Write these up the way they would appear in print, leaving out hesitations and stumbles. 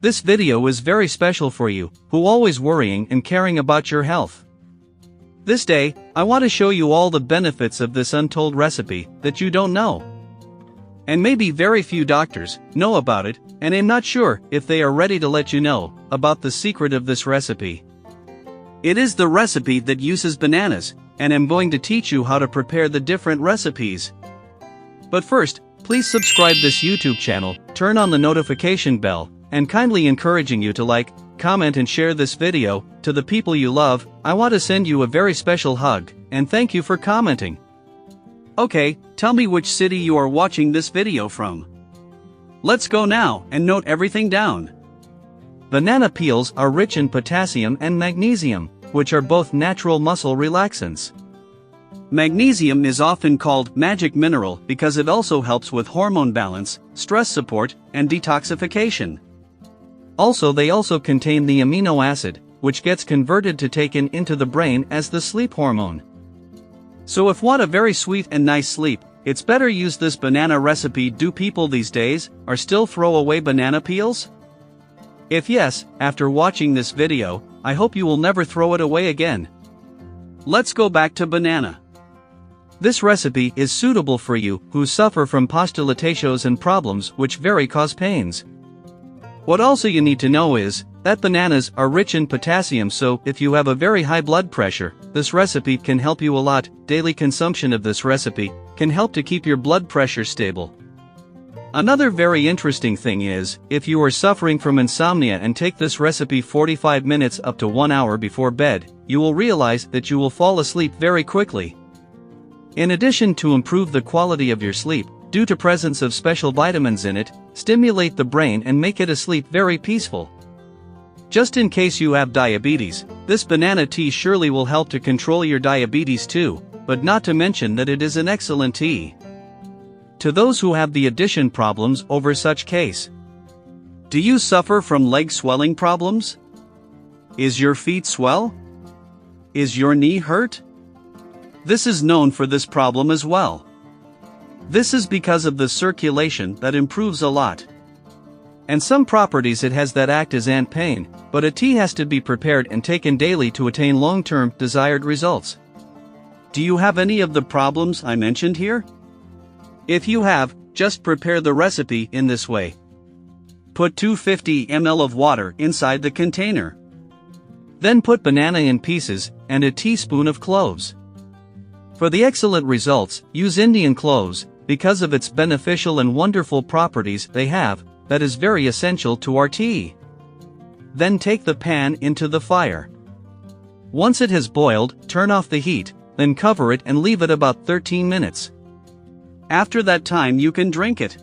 This video is very special for you, who always worrying and caring about your health. This day, I want to show you all the benefits of this untold recipe that you don't know. And maybe very few doctors know about it, and I'm not sure if they are ready to let you know about the secret of this recipe. It is the recipe that uses bananas, and I'm going to teach you how to prepare the different recipes. But first, please subscribe this YouTube channel, turn on the notification bell, and kindly encouraging you to like, comment and share this video to the people you love. I want to send you a very special hug, and thank you for commenting. Okay, tell me which city you are watching this video from. Let's go now and note everything down. Banana peels are rich in potassium and magnesium, which are both natural muscle relaxants. Magnesium is often called magic mineral because it also helps with hormone balance, stress support, and detoxification. Also, they also contain the amino acid, which gets converted to taken into the brain as the sleep hormone. So if want a very sweet and nice sleep, it's better use this banana recipe. Do people these days are still throw away banana peels? If yes, after watching this video, I hope you will never throw it away again. Let's go back to banana. This recipe is suitable for you who suffer from postulatatious and problems which very cause pains. What also you need to know is that bananas are rich in potassium, so if you have a very high blood pressure, this recipe can help you a lot. Daily consumption of this recipe can help to keep your blood pressure stable. Another very interesting thing is, if you are suffering from insomnia and take this recipe 45 minutes up to 1 hour before bed, you will realize that you will fall asleep very quickly. In addition to improve the quality of your sleep, due to presence of special vitamins in it, stimulate the brain and make it asleep very peaceful. Just in case you have diabetes, this banana tea surely will help to control your diabetes too, but not to mention that it is an excellent tea. To those who have the addition problems over such case. Do you suffer from leg swelling problems? Is your feet swell? Is your knee hurt? This is known for this problem as well. This is because of the circulation that improves a lot. And some properties it has that act as anti-pain, but a tea has to be prepared and taken daily to attain long-term desired results. Do you have any of the problems I mentioned here? If you have, just prepare the recipe in this way. Put 250 ml of water inside the container. Then put banana in pieces and a teaspoon of cloves. For the excellent results, use Indian cloves, because of its beneficial and wonderful properties they have, that is very essential to our tea. Then take the pan into the fire. Once it has boiled, turn off the heat, then cover it and leave it about 13 minutes. After that time you can drink it.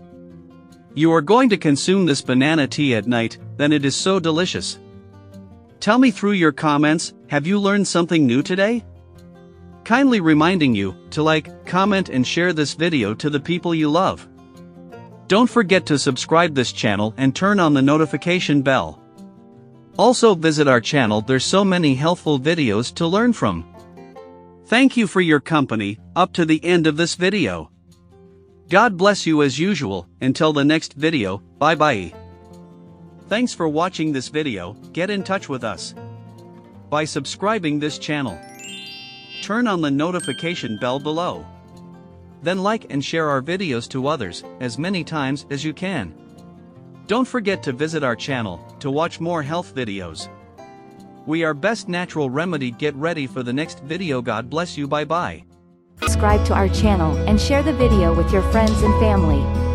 You are going to consume this banana tea at night, then it is so delicious. Tell me through your comments, have you learned something new today? Kindly reminding you to like, comment and share this video to the people you love. Don't forget to subscribe this channel and turn on the notification bell. Also visit our channel, there's so many helpful videos to learn from. Thank you for your company, up to the end of this video. God bless you as usual, until the next video, bye bye. Thanks for watching this video. Get in touch with us by subscribing this channel. Turn on the notification bell below. Then like and share our videos to others, as many times as you can. Don't forget to visit our channel, to watch more health videos. We are best natural remedy. Get ready for the next video. God bless you, bye bye. Subscribe to our channel and share the video with your friends and family.